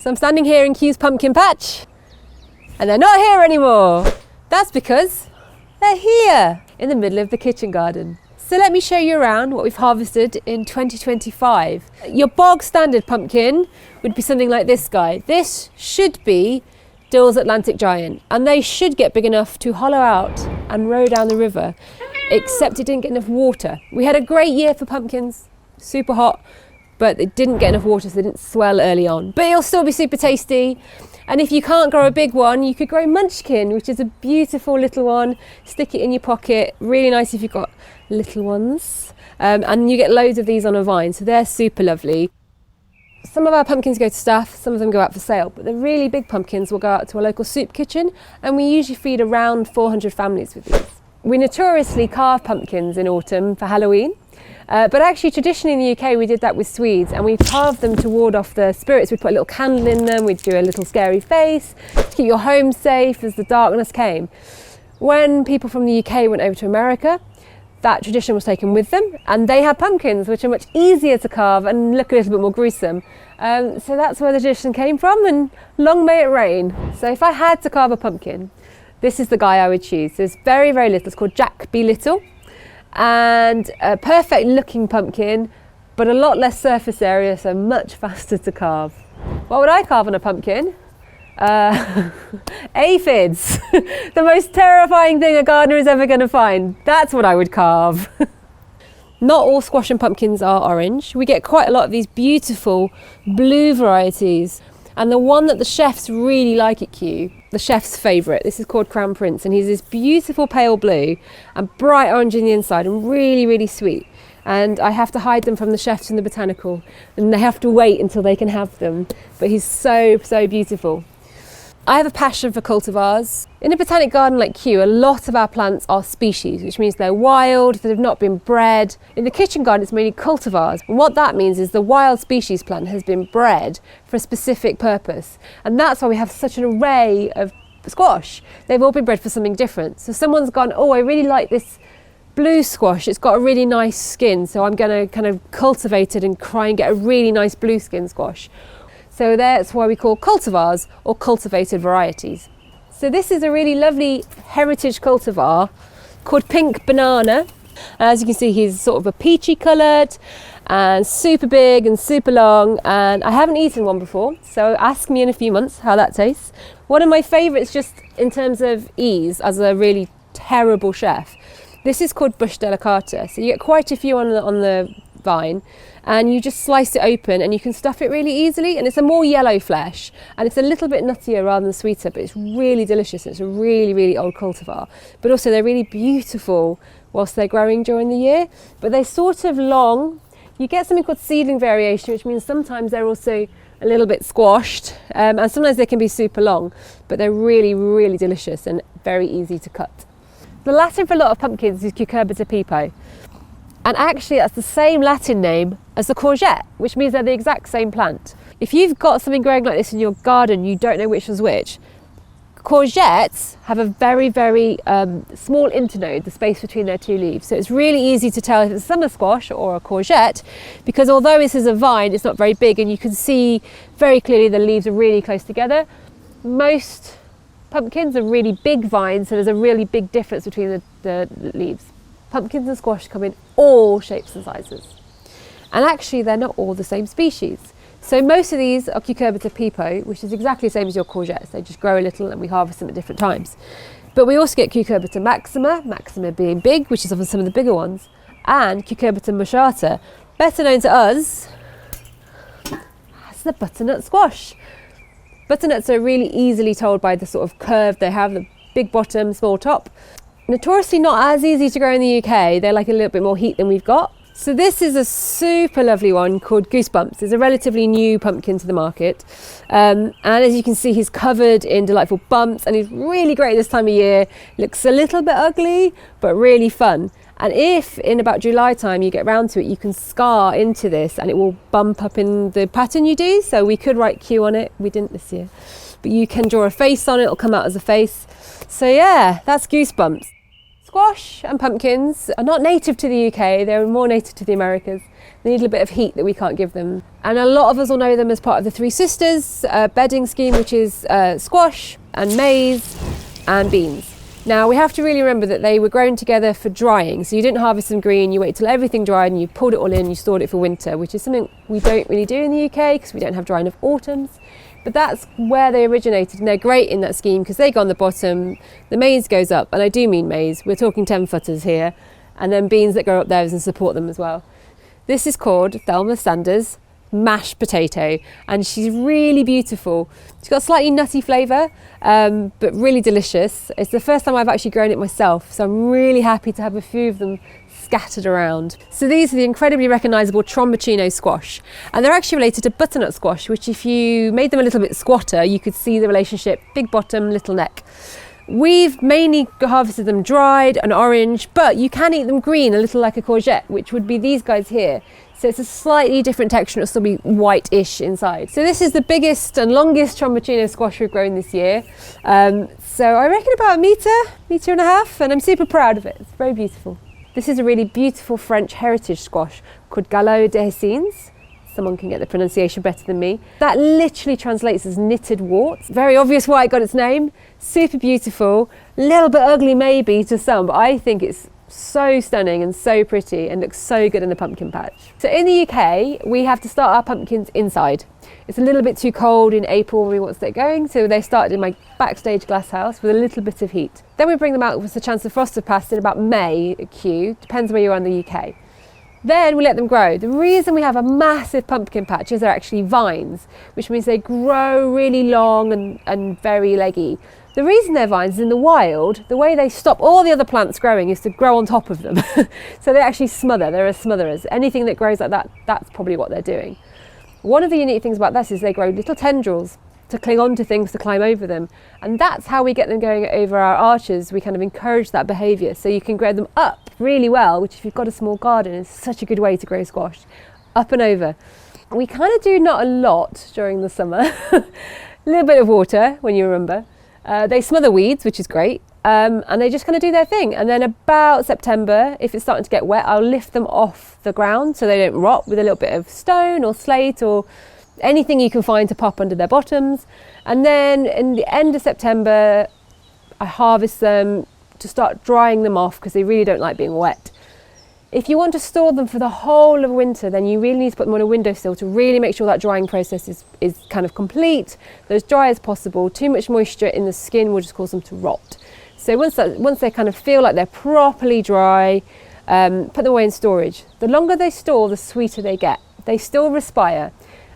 So I'm standing here in Kew's pumpkin patch and they're not here anymore. That's because they're here in the middle of the kitchen garden. So let me show you around what we've harvested in 2025. Your bog standard pumpkin would be something like this guy. This should be Dill's Atlantic Giant, and they should get big enough to hollow out and row down the river, except it didn't get enough water. We had a great year for pumpkins, super hot, but it didn't get enough water, so they didn't swell early on. But it'll still be super tasty. And if you can't grow a big one, you could grow Munchkin, which is a beautiful little one. Stick it in your pocket. Really nice if you've got little ones. And you get loads of these on a vine, so they're super lovely. Some of our pumpkins go to staff, some of them go out for sale, but the really big pumpkins will go out to a local soup kitchen, and we usually feed around 400 families with these. We notoriously carve pumpkins in autumn for Halloween. But actually, traditionally in the UK, we did that with Swedes, and we carved them to ward off the spirits. We'd put a little candle in them, we'd do a little scary face to keep your home safe as the darkness came. When people from the UK went over to America, that tradition was taken with them, and they had pumpkins, which are much easier to carve and look a little bit more gruesome. So that's where the tradition came from, and long may it rain. So if I had to carve a pumpkin, this is the guy I would choose. There's very, very little. It's called Jack B. Little. And a perfect looking pumpkin, but a lot less surface area, so much faster to carve. What would I carve on a pumpkin? Aphids, the most terrifying thing a gardener is ever going to find. That's what I would carve. Not all squash and pumpkins are orange. We get quite a lot of these beautiful blue varieties. And the one that the chefs really like at Kew, the chef's favourite, this is called Crown Prince, and he's this beautiful pale blue and bright orange in the inside and really, really sweet. And I have to hide them from the chefs in the botanical, and they have to wait until they can have them. But he's so, so beautiful. I have a passion for cultivars. In a botanic garden like Kew, a lot of our plants are species, which means they're wild, that have not been bred. In the kitchen garden, it's mainly cultivars. And what that means is the wild species plant has been bred for a specific purpose. And that's why we have such an array of squash. They've all been bred for something different. So someone's gone, oh, I really like this blue squash. It's got a really nice skin, so I'm going to kind of cultivate it and try and get a really nice blue skin squash. So that's why we call cultivars or cultivated varieties. So this is a really lovely heritage cultivar called Pink Banana. As you can see, he's sort of a peachy coloured and super big and super long, and I haven't eaten one before, so ask me in a few months how that tastes. One of my favourites, just in terms of ease as a really terrible chef, this is called bush delicata. So you get quite a few on the vine, and you just slice it open and you can stuff it really easily, and it's a more yellow flesh and it's a little bit nuttier rather than sweeter, but it's really delicious. It's a really, really old cultivar, but also they're really beautiful whilst they're growing during the year, but they're sort of long. You get something called seedling variation, which means sometimes they're also a little bit squashed, and sometimes they can be super long, but they're really, really delicious and very easy to cut. The Latin for a lot of pumpkins is Cucurbita pepo. And actually that's the same Latin name as the courgette, which means they're the exact same plant. If you've got something growing like this in your garden, you don't know which was which. Courgettes have a very, very small internode, the space between their two leaves. So it's really easy to tell if it's a summer squash or a courgette, because although this is a vine, it's not very big, and you can see very clearly the leaves are really close together. Most pumpkins are really big vines, so there's a really big difference between the leaves. Pumpkins and squash come in all shapes and sizes. And actually they're not all the same species. So most of these are Cucurbita pepo, which is exactly the same as your courgettes. They just grow a little and we harvest them at different times. But we also get Cucurbita maxima being big, which is often some of the bigger ones, and Cucurbita mosciata, better known to us as the butternut squash. Butternuts are really easily told by the sort of curve they have, the big bottom, small top. Notoriously not as easy to grow in the UK. They're like a little bit more heat than we've got. So this is a super lovely one called Goosebumps. It's a relatively new pumpkin to the market. And as you can see, he's covered in delightful bumps, and he's really great this time of year. Looks a little bit ugly, but really fun. And if in about July time you get round to it, you can scar into this and it will bump up in the pattern you do. So we could write Q on it. We didn't this year. But you can draw a face on it. It'll come out as a face. So yeah, that's Goosebumps. Squash and pumpkins are not native to the UK, they're more native to the Americas. They need a little bit of heat that we can't give them. And a lot of us will know them as part of the Three Sisters bedding scheme, which is squash and maize and beans. Now we have to really remember that they were grown together for drying, so you didn't harvest them green, you wait till everything dried and you pulled it all in, you stored it for winter, which is something we don't really do in the UK because we don't have dry enough autumns. But that's where they originated, and they're great in that scheme because they go on the bottom, the maize goes up, and I do mean maize, we're talking 10-footers here, and then beans that go up there and support them as well. This is called Thelma Sanders mashed potato, and she's really beautiful. She's got a slightly nutty flavour, but really delicious. It's the first time I've actually grown it myself, so I'm really happy to have a few of them scattered around. So these are the incredibly recognisable tromboncino squash, and they're actually related to butternut squash, which if you made them a little bit squatter, you could see the relationship, big bottom, little neck. We've mainly harvested them dried and orange, but you can eat them green, a little like a courgette, which would be these guys here. So it's a slightly different texture, it'll still be white-ish inside. So this is the biggest and longest tromboncino squash we've grown this year. So I reckon about a metre and a half, and I'm super proud of it. It's very beautiful. This is a really beautiful French heritage squash called galop des Hessines. Someone can get the pronunciation better than me. That literally translates as knitted wart. Very obvious why it got its name. Super beautiful, a little bit ugly maybe to some, but I think it's so stunning and so pretty and looks so good in the pumpkin patch. So in the UK, we have to start our pumpkins inside. It's a little bit too cold in April when we want to get going, so they started in my backstage glass house with a little bit of heat. Then we bring them out with the chance of frost to pass in about May at Kew, depends where you are in the UK. Then we let them grow. The reason we have a massive pumpkin patch is they're actually vines, which means they grow really long and very leggy. The reason they're vines is in the wild, the way they stop all the other plants growing is to grow on top of them. So they actually smother, they're smotherers. Anything that grows like that, that's probably what they're doing. One of the unique things about this is they grow little tendrils to cling on to things, to climb over them. And that's how we get them going over our arches. We kind of encourage that behaviour. So you can grow them up really well, which if you've got a small garden is such a good way to grow squash, up and over. We kind of do not a lot during the summer. A little bit of water, when you remember. They smother weeds, which is great, and they just kind of do their thing. And then about September, if it's starting to get wet, I'll lift them off the ground so they don't rot with a little bit of stone or slate or anything you can find to pop under their bottoms. And then in the end of September, I harvest them to start drying them off because they really don't like being wet. If you want to store them for the whole of winter, then you really need to put them on a windowsill to really make sure that drying process is kind of complete, they're as dry as possible. Too much moisture in the skin will just cause them to rot. So once they kind of feel like they're properly dry, put them away in storage. The longer they store, the sweeter they get. They still respire.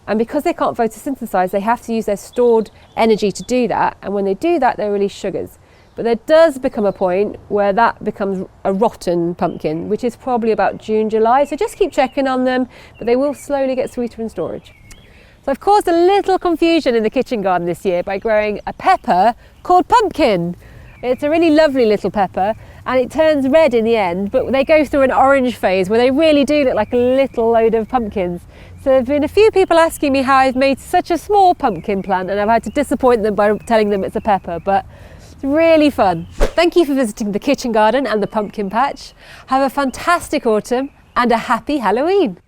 And because they can't photosynthesize, they have to use their stored energy to do that. And when they do that, they release sugars. But there does become a point where that becomes a rotten pumpkin, which is probably about June, July. So just keep checking on them, but they will slowly get sweeter in storage. So I've caused a little confusion in the kitchen garden this year by growing a pepper called pumpkin. It's a really lovely little pepper and it turns red in the end, but they go through an orange phase where they really do look like a little load of pumpkins. So there have been a few people asking me how I've made such a small pumpkin plant, and I've had to disappoint them by telling them it's a pepper, but it's really fun. Thank you for visiting the kitchen garden and the pumpkin patch. Have a fantastic autumn and a happy Halloween.